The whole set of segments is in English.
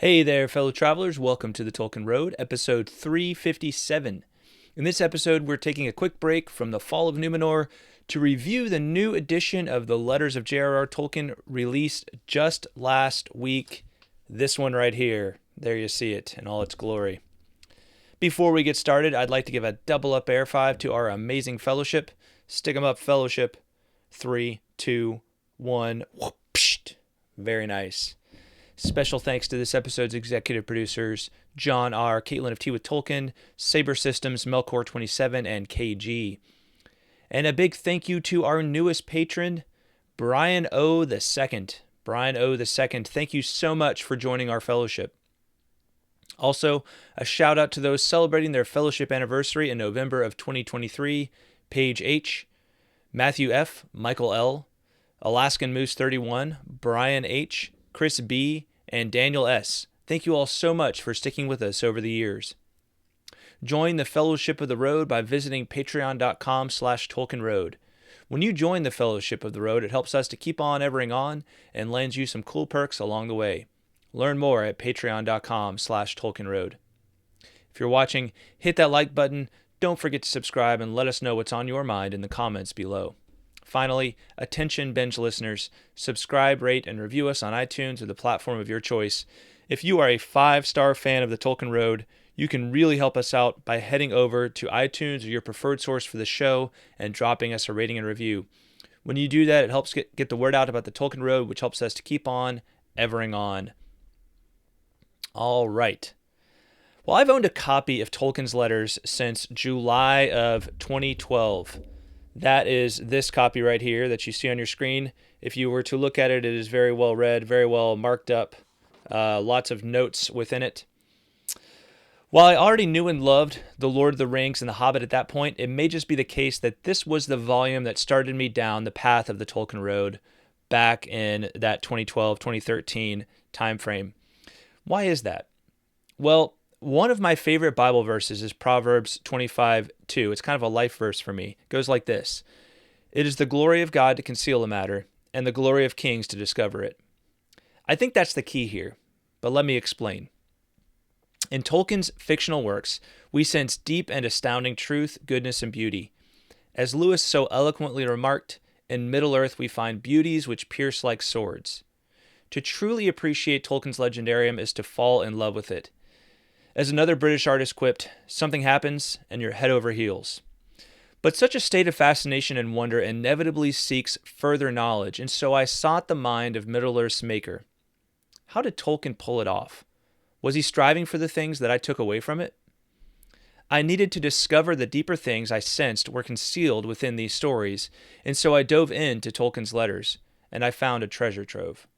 Hey there, fellow travelers. Welcome to the Tolkien Road, episode 357. In this episode, we're taking a quick break from the Fall of Númenor to review the new edition of the Letters of JRR Tolkien released just last week. This one right here. There you see it in all its glory. Before we get started, I'd like to give a double up air five to our amazing fellowship. Stick 'em up, fellowship. 3, 2, 1. Whoopsht. Very nice. Special thanks to this episode's executive producers, John R., Caitlin of Tea with Tolkien, Saber Systems, Melkor27, and KG. And a big thank you to our newest patron, Brian O. II. Brian O. II, thank you so much for joining our fellowship. Also, a shout out to those celebrating their fellowship anniversary in November of 2023, Paige H., Matthew F., Michael L., Alaskan Moose 31, Brian H., Chris B., and Daniel S. Thank you all so much for sticking with us over the years. Join the Fellowship of the Road by visiting patreon.com/Tolkien Road. When you join the Fellowship of the Road, it helps us to keep on evering on and lends you some cool perks along the way. Learn more at patreon.com/Tolkien Road. If you're watching, hit that like button. Don't forget to subscribe and let us know what's on your mind in the comments below. Finally, attention binge listeners, subscribe, rate, and review us on iTunes or the platform of your choice. If you are a 5-star fan of the Tolkien Road, you can really help us out by heading over to iTunes or your preferred source for the show and dropping us a rating and review. When you do that, it helps get the word out about the Tolkien Road, which helps us to keep on evering on. All right. Well, I've owned a copy of Tolkien's letters since July of 2012. That is this copy right here that you see on your screen. If you were to look at it, it is very well read, very well marked up, lots of notes within it. While I already knew and loved The Lord of the Rings and The Hobbit at that point, it may just be the case that this was the volume that started me down the path of the Tolkien Road back in that 2012-2013 timeframe. Why is that? Well, one of my favorite Bible verses is Proverbs 25:2. It's kind of a life verse for me. It goes like this: "It is the glory of God to conceal a matter, and the glory of kings to discover it." I think that's the key here, but let me explain. In Tolkien's fictional works, we sense deep and astounding truth, goodness, and beauty. As Lewis so eloquently remarked, in Middle-earth we find beauties which pierce like swords. To truly appreciate Tolkien's legendarium is to fall in love with it. As another British artist quipped, something happens and you're head over heels. But such a state of fascination and wonder inevitably seeks further knowledge, and so I sought the mind of Middle-earth's maker. How did Tolkien pull it off? Was he striving for the things that I took away from it? I needed to discover the deeper things I sensed were concealed within these stories, and so I dove into Tolkien's letters, and I found a treasure trove.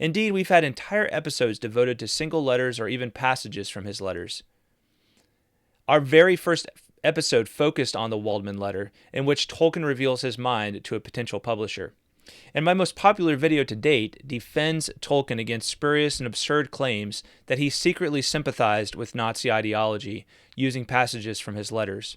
Indeed, we've had entire episodes devoted to single letters or even passages from his letters. Our very first episode focused on the Waldman letter, in which Tolkien reveals his mind to a potential publisher. And my most popular video to date defends Tolkien against spurious and absurd claims that he secretly sympathized with Nazi ideology using passages from his letters.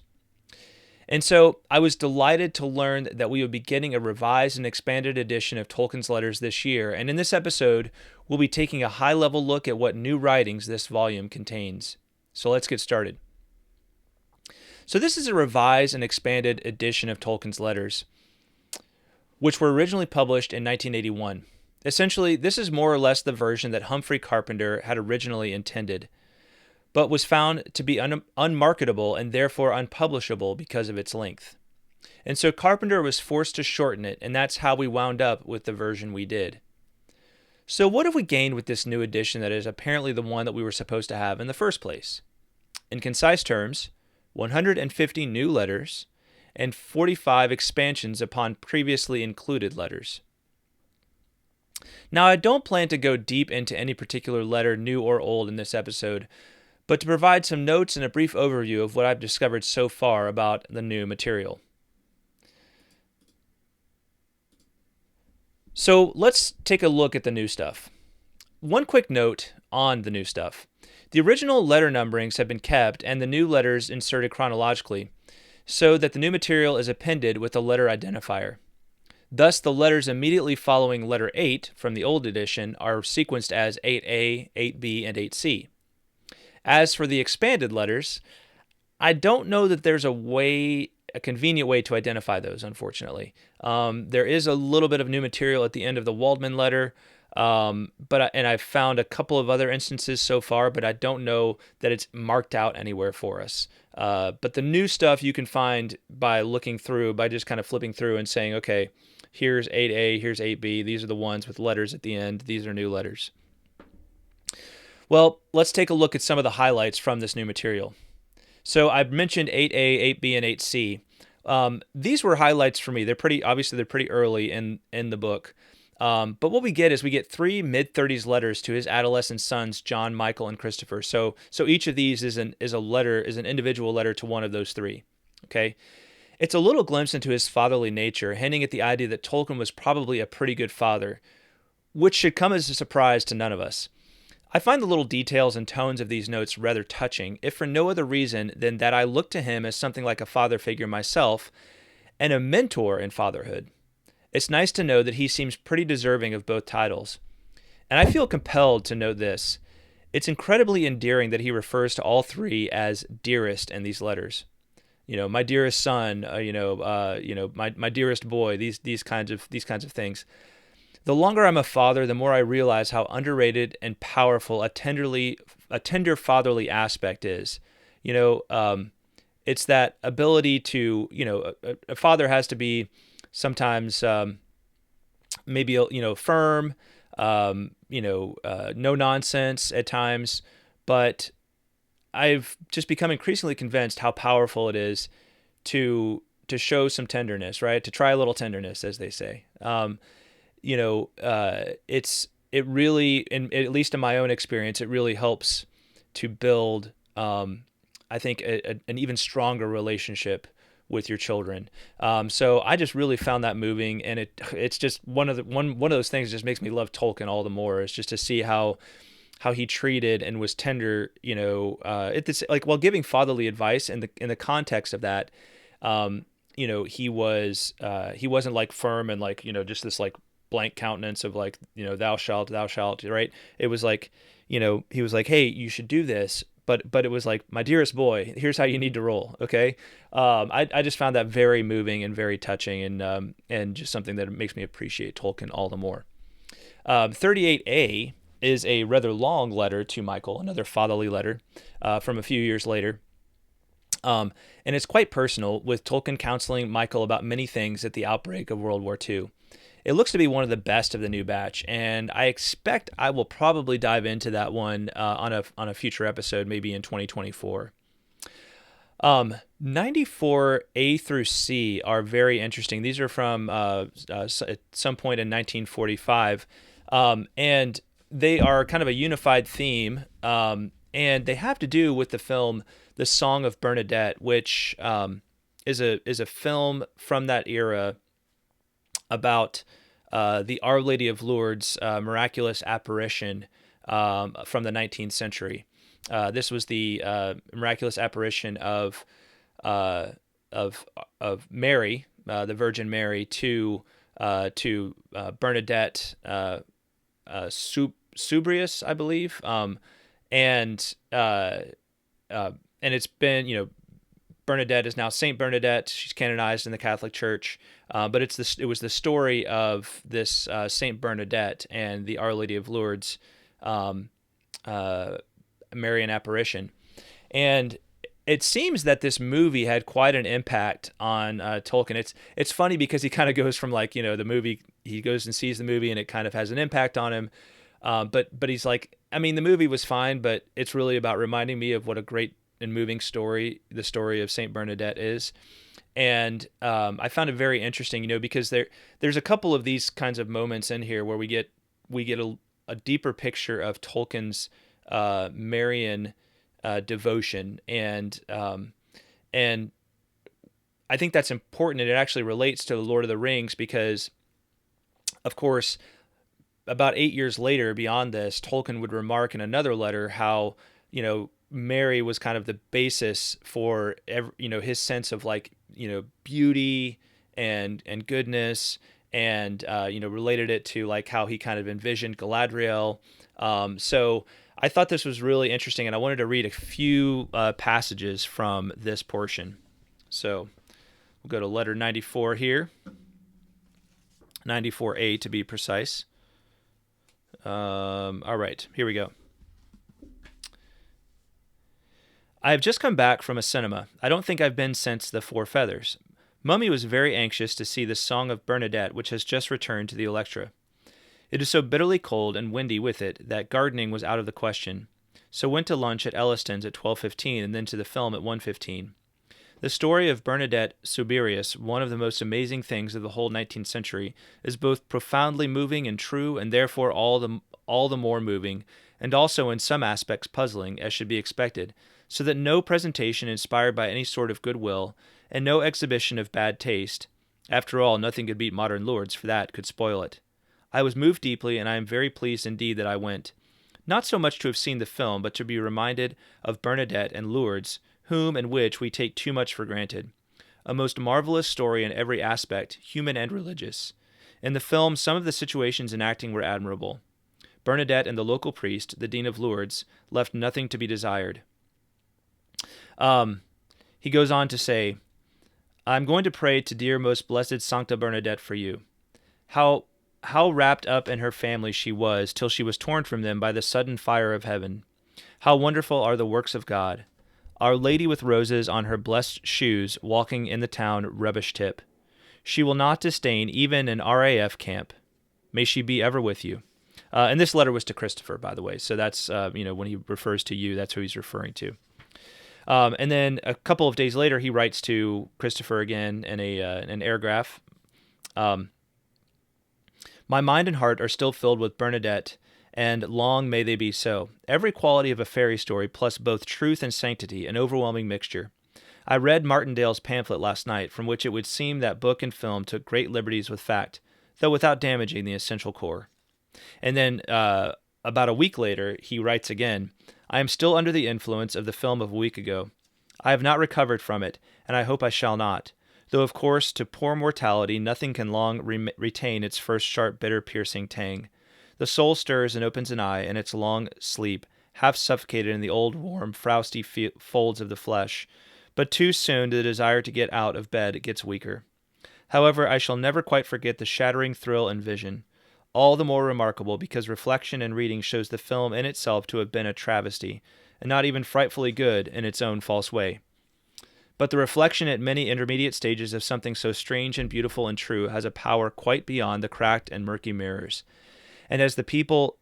And so I was delighted to learn that we would be getting a revised and expanded edition of Tolkien's letters this year, and in this episode, we'll be taking a high-level look at what new writings this volume contains. So let's get started. So this is a revised and expanded edition of Tolkien's letters, which were originally published in 1981. Essentially, this is more or less the version that Humphrey Carpenter had originally intended, but was found to be unmarketable and therefore unpublishable because of its length. And so Carpenter was forced to shorten it, and that's how we wound up with the version we did. So what have we gained with this new edition that is apparently the one that we were supposed to have in the first place? In concise terms, 150 new letters and 45 expansions upon previously included letters. Now, I don't plan to go deep into any particular letter, new or old, in this episode, but to provide some notes and a brief overview of what I've discovered so far about the new material. So let's take a look at the new stuff. One quick note on the new stuff. The original letter numberings have been kept and the new letters inserted chronologically, so that the new material is appended with a letter identifier. Thus, the letters immediately following letter 8 from the old edition are sequenced as 8a, 8b, and 8c. As for the expanded letters, I don't know that there's a convenient way to identify those, unfortunately. There is a little bit of new material at the end of the Waldman letter, and I've found a couple of other instances so far, but I don't know that it's marked out anywhere for us. But the new stuff you can find by looking through, by just kind of flipping through and saying, okay, here's 8a, here's 8b, these are the ones with letters at the end, these are new letters. Well, let's take a look at some of the highlights from this new material. So I've mentioned 8a, 8b, and 8c. These were highlights for me. They're pretty early in the book. But what we get is we get 3 mid-30s letters to his adolescent sons, John, Michael, and Christopher. So each of these is an individual letter to one of those 3. Okay, it's a little glimpse into his fatherly nature, hinting at the idea that Tolkien was probably a pretty good father, which should come as a surprise to none of us. I find the little details and tones of these notes rather touching, if for no other reason than that I look to him as something like a father figure myself and a mentor in fatherhood. It's nice to know that he seems pretty deserving of both titles. And I feel compelled to note this. It's incredibly endearing that he refers to all 3 as dearest in these letters. My dearest son, my dearest boy, these kinds of things. The longer I'm a father, the more I realize how underrated and powerful a tender fatherly aspect is. It's that ability to, a father has to be sometimes maybe firm, no nonsense at times, but I've just become increasingly convinced how powerful it is to show some tenderness, right? To try a little tenderness, as they say. It really, at least in my own experience, it really helps to build, I think, an even stronger relationship with your children. So I just really found that moving, and it's just one of those things that just makes me love Tolkien all the more. Is just to see how he treated and was tender, while giving fatherly advice in the context of that. He wasn't like firm and like just this like blank countenance of like thou shalt, right? It was like he was like, hey, you should do this. But it was like, my dearest boy, here's how you need to roll. Okay. I just found that very moving and very touching, and just something that makes me appreciate Tolkien all the more. 38a is a rather long letter to Michael, another fatherly letter from a few years later. And it's quite personal, with Tolkien counseling Michael about many things at the outbreak of World War II. It looks to be one of the best of the new batch, and I expect I will probably dive into that one on a future episode, maybe in 2024. 94A through C are very interesting. These are from at some point in 1945, and they are kind of a unified theme, and they have to do with the film The Song of Bernadette, which is a film from that era about the Our Lady of Lourdes miraculous apparition from the 19th century. This was the miraculous apparition of Mary, the Virgin Mary, to Bernadette Subrius, I believe, and it's been Bernadette is now Saint Bernadette. She's canonized in the Catholic Church, but it was the story of this Saint Bernadette and the Our Lady of Lourdes Marian apparition, and it seems that this movie had quite an impact on Tolkien. It's funny because he kind of goes from like the movie, he goes and sees the movie and it kind of has an impact on him, but he's like, I mean, the movie was fine, but it's really about reminding me of what a great and moving story the story of Saint Bernadette is. And I found it very interesting, because there's a couple of these kinds of moments in here where we get a deeper picture of Tolkien's Marian devotion, and I think that's important, and it actually relates to the Lord of the Rings because, of course, about 8 years later, beyond this, Tolkien would remark in another letter how Mary was kind of the basis for his sense of like beauty and goodness and related it to like how he kind of envisioned Galadriel. So I thought this was really interesting, and I wanted to read a few passages from this portion. So we'll go to letter 94 here, 94A to be precise. All right, here we go. I have just come back from a cinema. I don't think I've been since The Four Feathers. Mummy was very anxious to see the Song of Bernadette, which has just returned to the Electra. It is so bitterly cold and windy with it that gardening was out of the question, so went to lunch at Elliston's at 12:15 and then to the film at 1:15. The story of Bernadette Soubirious, one of the most amazing things of the whole 19th century, is both profoundly moving and true, and therefore all the more moving, and also in some aspects puzzling, as should be expected, so that no presentation inspired by any sort of goodwill, and no exhibition of bad taste, after all, nothing could beat modern Lourdes for that, could spoil it. I was moved deeply, and I am very pleased indeed that I went. Not so much to have seen the film, but to be reminded of Bernadette and Lourdes, whom and which we take too much for granted. A most marvelous story in every aspect, human and religious. In the film, some of the situations and acting were admirable. Bernadette and the local priest, the Dean of Lourdes, left nothing to be desired. He goes on to say, I'm going to pray to dear most blessed Sancta Bernadette for you. How wrapped up in her family she was till she was torn from them by the sudden fire of heaven. How wonderful are the works of God. Our Lady with roses on her blessed shoes walking in the town rubbish tip. She will not disdain even an RAF camp. May she be ever with you. And this letter was to Christopher, by the way. So that's, when he refers to you, that's who he's referring to. And then a couple of days later, he writes to Christopher again in an paragraph. My mind and heart are still filled with Bernadette, and long may they be so. Every quality of a fairy story, plus both truth and sanctity, an overwhelming mixture. I read Martindale's pamphlet last night, from which it would seem that book and film took great liberties with fact, though without damaging the essential core. And then about a week later, he writes again, I am still under the influence of the film of a week ago. I have not recovered from it, and I hope I shall not, though of course to poor mortality nothing can long retain its first sharp, bitter, piercing tang. The soul stirs and opens an eye in its long sleep, half suffocated in the old warm, frosty folds of the flesh, but too soon the desire to get out of bed gets weaker. However, I shall never quite forget the shattering thrill and vision. All the more remarkable because reflection and reading shows the film in itself to have been a travesty, and not even frightfully good in its own false way. But the reflection at many intermediate stages of something so strange and beautiful and true has a power quite beyond the cracked and murky mirrors. And as the people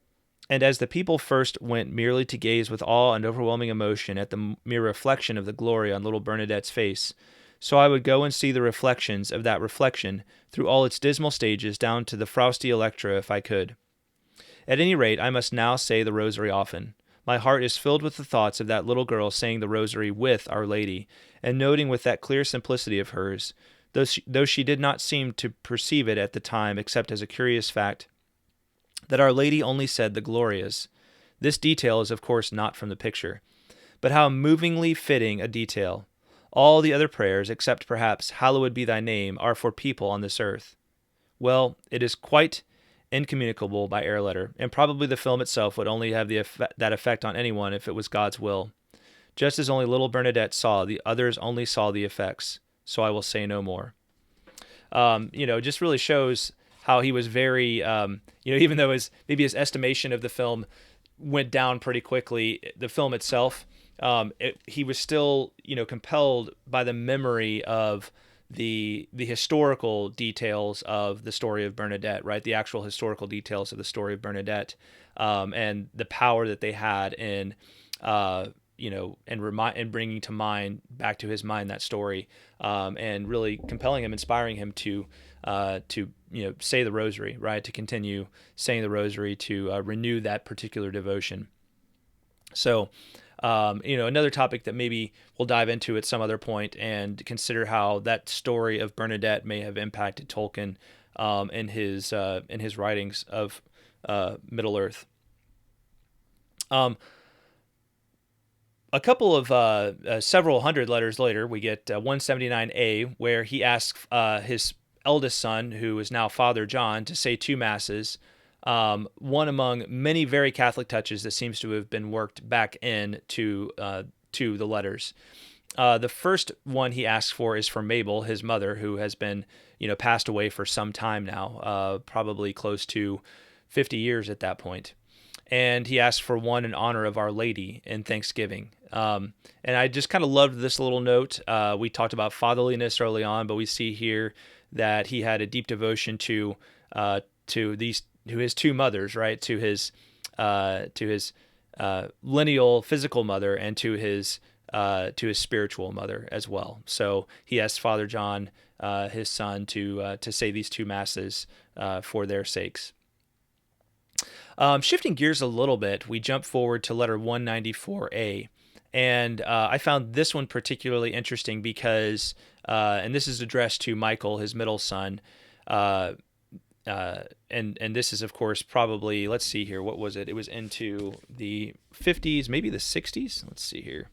first went merely to gaze with awe and overwhelming emotion at the mere reflection of the glory on little Bernadette's face, so I would go and see the reflections of that reflection through all its dismal stages down to the frosty Electra if I could. At any rate, I must now say the rosary often. My heart is filled with the thoughts of that little girl saying the rosary with Our Lady, and noting with that clear simplicity of hers, though she did not seem to perceive it at the time except as a curious fact, that Our Lady only said the Glorias. This detail is of course not from the picture, but how movingly fitting a detail. All the other prayers, except perhaps Hallowed be thy name, are for people on this earth. Well, it is quite incommunicable by air letter, and probably the film itself would only have that effect on anyone if it was God's will. Just as only little Bernadette saw, the others only saw the effects, so I will say no more. Just really shows how he was very, even though maybe his estimation of the film went down pretty quickly, the film itself, he was still, compelled by the memory of the historical details of the story of Bernadette, right? The actual historical details of the story of Bernadette, and the power that they had in, and bringing to mind, back to his mind, that story, and really compelling him, inspiring him to say the rosary, right? To continue saying the rosary, to renew that particular devotion. So, another topic that maybe we'll dive into at some other point and consider how that story of Bernadette may have impacted Tolkien in his writings of Middle Earth. A couple of several hundred letters later, we get 179A, where he asks his eldest son, who is now Father John, to say two masses. One among many very Catholic touches that seems to have been worked back in to the letters. The first one he asks for is for Mabel, his mother, who has been, passed away for some time now, probably close to 50 years at that point. And he asks for one in honor of Our Lady in Thanksgiving. And I just kind of loved this little note. We talked about fatherliness early on, but we see here that he had a deep devotion to his two mothers, right? To his lineal physical mother and to his spiritual mother as well. So he asked Father John, his son, to say these two masses for their sakes. Shifting gears a little bit, we jump forward to letter 194A. And I found this one particularly interesting because, and this is addressed to Michael, his middle son, and this is, of course, probably, let's see here, what was it? It was into the 50s, maybe the 60s? Let's see here.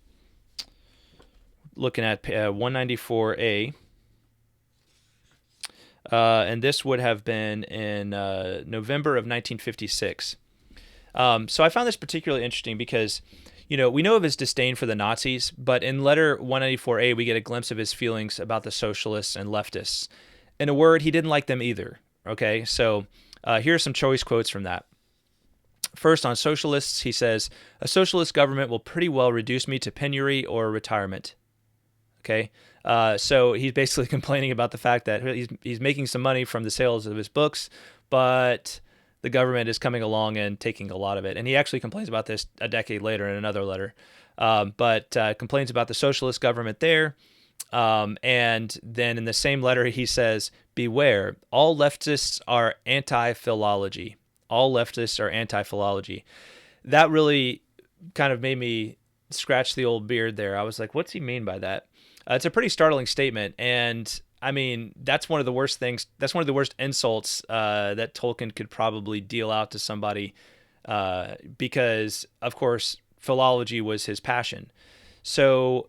Looking at 194A. And this would have been in November of 1956. So I found this particularly interesting because, we know of his disdain for the Nazis, but in letter 194A, we get a glimpse of his feelings about the socialists and leftists. In a word, he didn't like them either. Okay, so here are some choice quotes from that. First, on socialists, he says, "A socialist government will pretty well reduce me to penury or retirement." Okay, so he's basically complaining about the fact that he's making some money from the sales of his books, but the government is coming along and taking a lot of it. And he actually complains about this a decade later in another letter, but complains about the socialist government there. And then in the same letter, he says, "Beware, all leftists are anti-philology. All leftists are anti-philology." That really kind of made me scratch the old beard there. I was like, what's he mean by that? It's a pretty startling statement, and I mean, that's one of the worst things. That's one of the worst insults that Tolkien could probably deal out to somebody, because, of course, philology was his passion. So,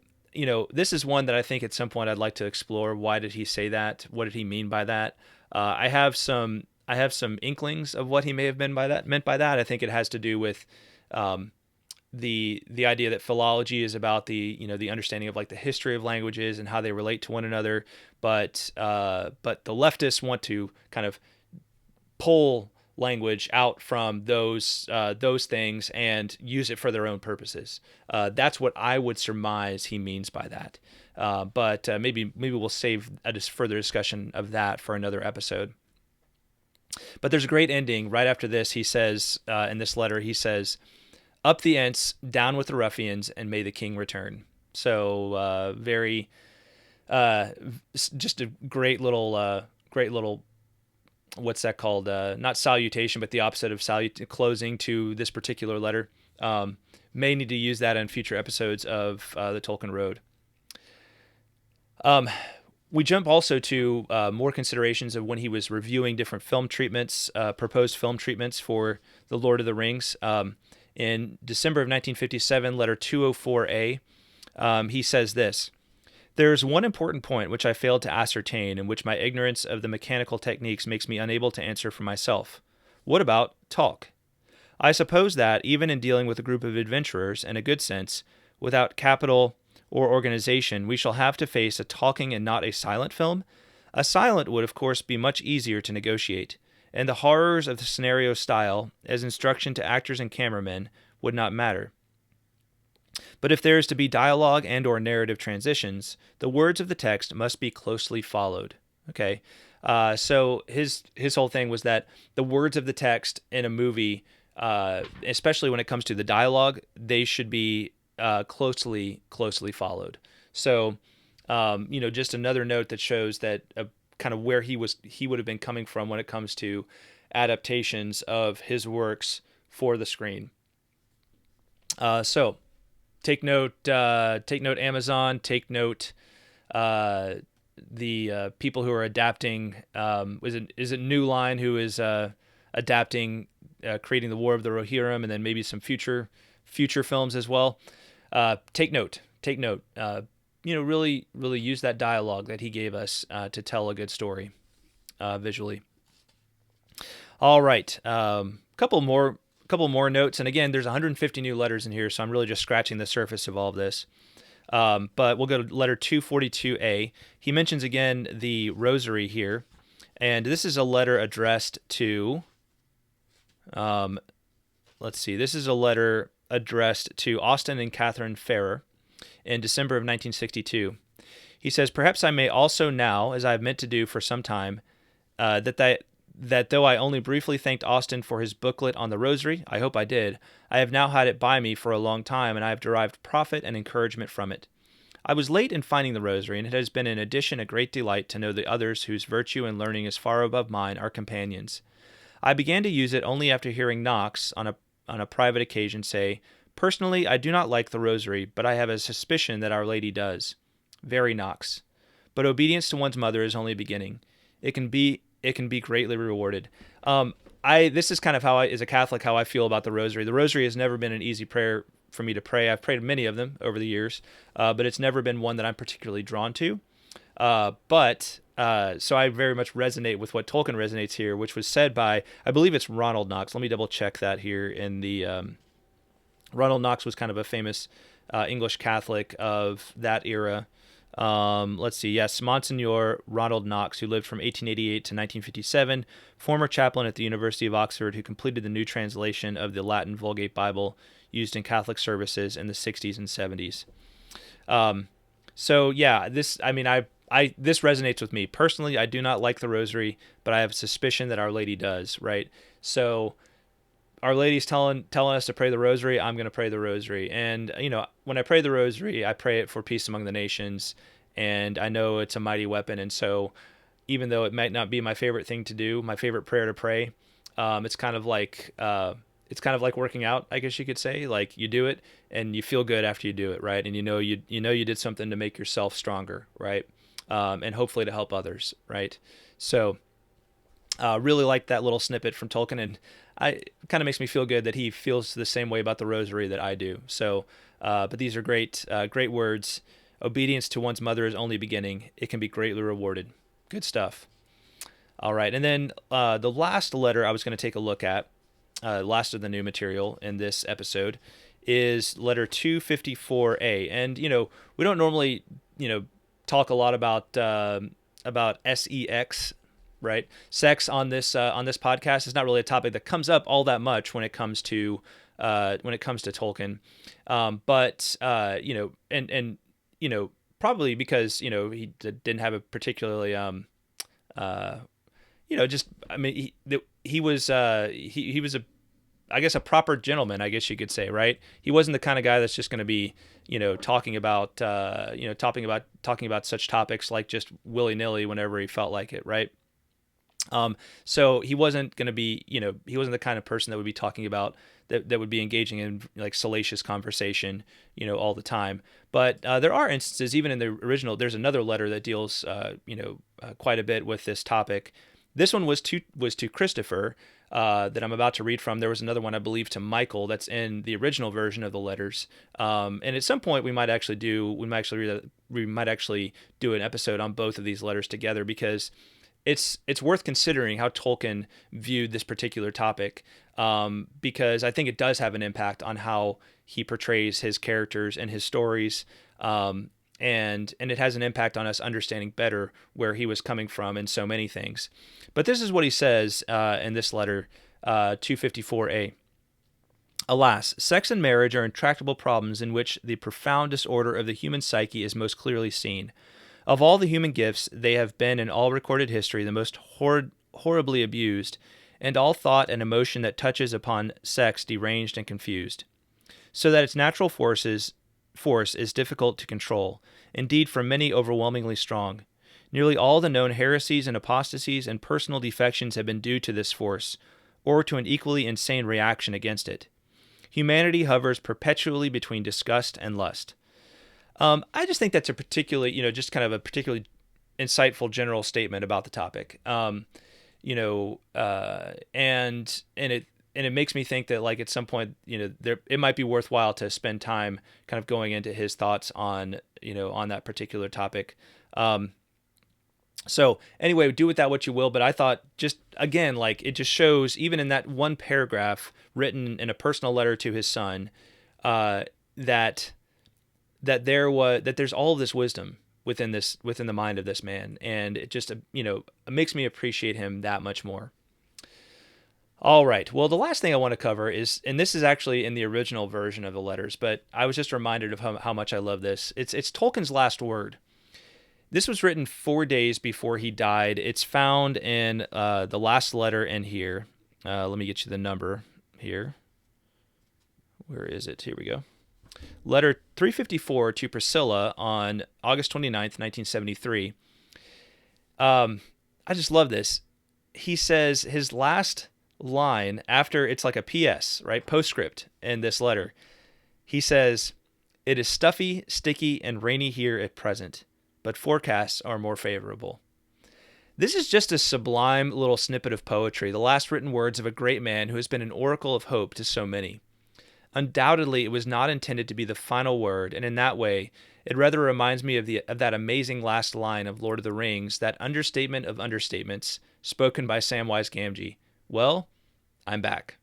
this is one that I think at some point I'd like to explore. Why did he say that? What did he mean by that? I have some inklings of what he may have meant by that. I think it has to do with the idea that philology is about the understanding of like the history of languages and how they relate to one another, but the leftists want to kind of pull language out from those things and use it for their own purposes. That's what I would surmise he means by that. But maybe we'll save a further discussion of that for another episode. But there's a great ending right after this. He says in this letter, he says, "Up the Ents, down with the ruffians, and may the king return." So very, just a great little, what's that called? Not salutation, but the opposite of closing to this particular letter. May need to use that in future episodes of the Tolkien Road. We jump also to more considerations of when he was reviewing different film treatments, proposed film treatments for The Lord of the Rings. In December of 1957, letter 204A, he says this: "There is one important point which I failed to ascertain and which my ignorance of the mechanical techniques makes me unable to answer for myself. What about talk? I suppose that, even in dealing with a group of adventurers, in a good sense, without capital or organization, we shall have to face a talking and not a silent film. A silent would, of course, be much easier to negotiate, and the horrors of the scenario style, as instruction to actors and cameramen, would not matter. But if there is to be dialogue and or narrative transitions, the words of the text must be closely followed." Okay, so his whole thing was that the words of the text in a movie, especially when it comes to the dialogue, they should be closely followed. So, just another note that shows that kind of where he would have been coming from when it comes to adaptations of his works for the screen. So take note, Amazon, take note, the people who are adapting, is it New Line who is adapting, creating the War of the Rohirrim, and then maybe some future films as well. Take note. Really use that dialogue that he gave us to tell a good story. visually. All right, couple more notes, and again, there's 150 new letters in here, so I'm really just scratching the surface of all of this. But we'll go to letter 242A. He mentions again the rosary here, and this is a letter addressed to. Let's see. This is a letter addressed to Austin and Catherine Farrer in December of 1962. He says, "Perhaps I may also now, as I have meant to do for some time, that though I only briefly thanked Austin for his booklet on the rosary, I hope I did, I have now had it by me for a long time, and I have derived profit and encouragement from it. I was late in finding the rosary, and it has been in addition a great delight to know the others whose virtue and learning is far above mine are companions. I began to use it only after hearing Knox, on a private occasion, say, 'Personally, I do not like the rosary, but I have a suspicion that Our Lady does.' Very Knox. But obedience to one's mother is only beginning. It can be greatly rewarded." This is kind of how as a Catholic, how I feel about the rosary. The rosary has never been an easy prayer for me to pray. I've prayed many of them over the years, but it's never been one that I'm particularly drawn to. So I very much resonate with what Tolkien resonates here, which was said by, I believe it's Ronald Knox. Let me double check that here in the, Ronald Knox was kind of a famous English Catholic of that era. Let's see. Yes, Monsignor Ronald Knox, who lived from 1888 to 1957, former chaplain at the University of Oxford, who completed the new translation of the Latin Vulgate Bible used in Catholic services in the 60s and 70s. So yeah, this resonates with me personally. I do not like the rosary, but I have a suspicion that Our Lady does. Right. So Our Lady's telling us to pray the rosary. I'm going to pray the rosary. And, when I pray the rosary, I pray it for peace among the nations. And I know it's a mighty weapon. And so even though it might not be my favorite thing to do, my favorite prayer to pray, it's kind of like working out, I guess you could say. Like, you do it and you feel good after you do it, right? And you did something to make yourself stronger, right? And hopefully to help others, right? So really like that little snippet from Tolkien, and it kind of makes me feel good that he feels the same way about the rosary that I do. So, but these are great words. Obedience to one's mother is only beginning. It can be greatly rewarded. Good stuff. All right. And then the last letter I was going to take a look at, last of the new material in this episode, is letter 254A. And, we don't normally, talk a lot about sex, right? Sex on this podcast is not really a topic that comes up all that much when it comes to Tolkien, but probably because he didn't have a particularly he was a, I guess, a proper gentleman, I guess you could say, right? He wasn't the kind of guy that's just going to be, talking about such topics like just willy-nilly whenever he felt like it, right? So he wasn't going to be, he wasn't the kind of person that would be talking about that would be engaging in like salacious conversation, all the time. But there are instances, even in the original, there's another letter that deals, quite a bit with this topic. This one was to Christopher, that I'm about to read from. There was another one, I believe, to Michael that's in the original version of the letters. And at some point we might actually do an episode on both of these letters together, because it's worth considering how Tolkien viewed this particular topic, because I think it does have an impact on how he portrays his characters and his stories, and it has an impact on us understanding better where he was coming from in so many things. But this is what he says in this letter, 254A. "Alas, sex and marriage are intractable problems in which the profound disorder of the human psyche is most clearly seen. Of all the human gifts, they have been in all recorded history the most horribly abused, and all thought and emotion that touches upon sex deranged and confused, so that its natural force is difficult to control, indeed for many overwhelmingly strong. Nearly all the known heresies and apostasies and personal defections have been due to this force, or to an equally insane reaction against it. Humanity hovers perpetually between disgust and lust." I just think that's a particularly, just kind of a particularly insightful general statement about the topic. And it makes me think that, like, at some point, it might be worthwhile to spend time kind of going into his thoughts on that particular topic. So anyway, do with that what you will. But I thought, just again, like, it just shows, even in that one paragraph written in a personal letter to his son, that there's all of this wisdom within the mind of this man, and it just it makes me appreciate him that much more. All right. Well, the last thing I want to cover is, and this is actually in the original version of the letters, but I was just reminded of how much I love this. It's Tolkien's last word. This was written 4 days before he died. It's found in the last letter in here. Let me get you the number here. Where is it? Here we go. Letter 354 to Priscilla on August 29th, 1973. I just love this. He says his last line after, it's like a PS, right? Postscript in this letter. He says, "It is stuffy, sticky, and rainy here at present, but forecasts are more favorable." This is just a sublime little snippet of poetry, the last written words of a great man who has been an oracle of hope to so many. Undoubtedly, it was not intended to be the final word, and in that way, it rather reminds me of that amazing last line of Lord of the Rings, that understatement of understatements, spoken by Samwise Gamgee. Well, I'm back.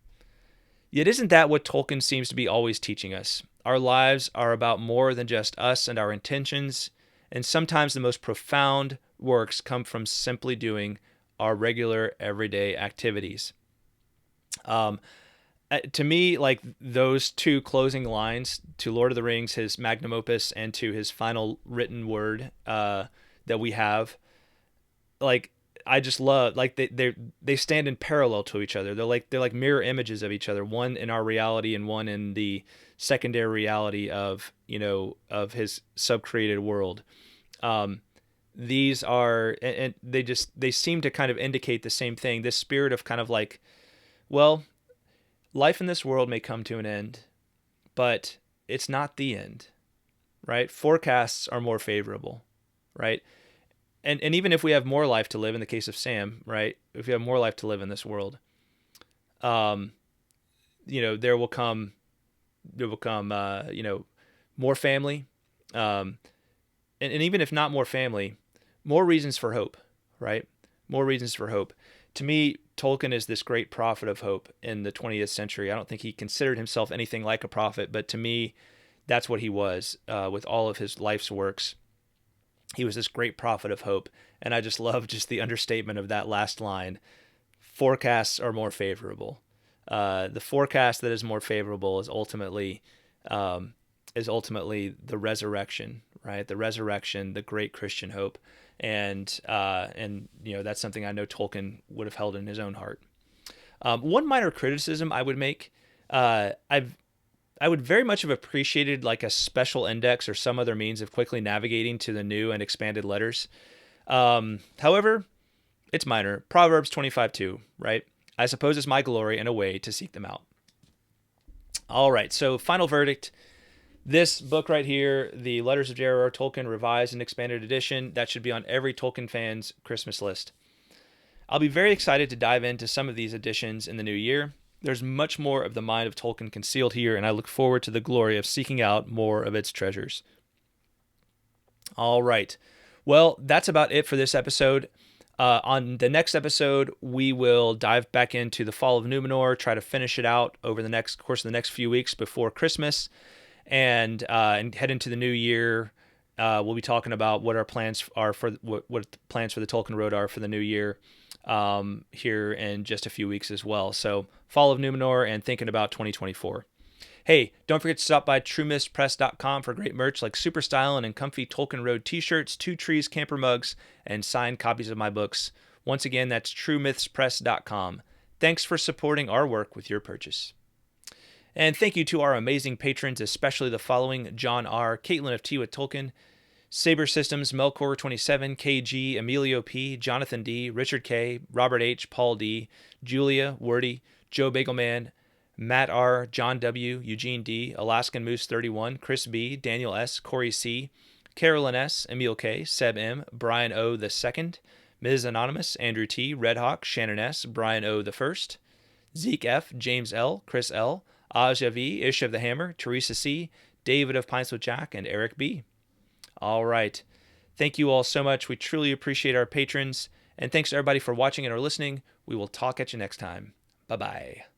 Yet isn't that what Tolkien seems to be always teaching us? Our lives are about more than just us and our intentions, and sometimes the most profound works come from simply doing our regular, everyday activities. To me, like, those two closing lines to Lord of the Rings, his magnum opus, and to his final written word that we have, like, I just love, like, they stand in parallel to each other. They're like mirror images of each other, one in our reality and one in the secondary reality of of his subcreated world. These are, and they seem to kind of indicate the same thing. This spirit of kind of like, well, life in this world may come to an end, but it's not the end, right? Forecasts are more favorable, right? And even if we have more life to live, in the case of Sam, right? If we have more life to live in this world, there will come, more family, and even if not more family, more reasons for hope, right? More reasons for hope. To me, Tolkien is this great prophet of hope in the 20th century. I don't think he considered himself anything like a prophet, but to me, that's what he was with all of his life's works. He was this great prophet of hope, and I just love just the understatement of that last line. Forecasts are more favorable. The forecast that is more favorable is ultimately the resurrection, right? The resurrection, the great Christian hope, and that's something I know Tolkien would have held in his own heart. One minor criticism I would make, I would very much have appreciated like a special index or some other means of quickly navigating to the new and expanded letters. However, it's minor. Proverbs 25:2, right? I suppose it's my glory and a way to seek them out. All right, so final verdict. This book right here, the Letters of JRR Tolkien Revised and Expanded Edition, that should be on every Tolkien fan's Christmas list. I'll be very excited to dive into some of these editions in the new year. There's much more of the mind of Tolkien concealed here, and I look forward to the glory of seeking out more of its treasures. All right. Well, that's about it for this episode. On the next episode, we will dive back into the Fall of Númenor, try to finish it out over the course of the next few weeks before Christmas, and head into the new year. We'll be talking about what our plans are for what the plans for the Tolkien Road are for the new year here in just a few weeks as well. So Fall of Númenor and thinking about 2024. Hey, don't forget to stop by truemythspress.com for great merch like super styling and comfy Tolkien Road t-shirts, Two Trees camper mugs, and signed copies of my books. Once again, that's truemythspress.com. Thanks for supporting our work with your purchase. And thank you to our amazing patrons, especially the following: John R., Caitlin of Tea with Tolkien, Saber Systems, Melkor27, KG, Emilio P., Jonathan D., Richard K., Robert H., Paul D., Julia, Wordy, Joe Bagelman, Matt R., John W., Eugene D., Alaskan Moose 31, Chris B., Daniel S., Corey C., Carolyn S., Emil K., Seb M., Brian O. II, Ms. Anonymous, Andrew T., Red Hawk, Shannon S., Brian O. I, Zeke F., James L., Chris L., Aja V., Ish of the Hammer, Teresa C., David of Pints with Jack, and Eric B. All right. Thank you all so much. We truly appreciate our patrons. And thanks to everybody for watching and or listening. We will talk at you next time. Bye-bye.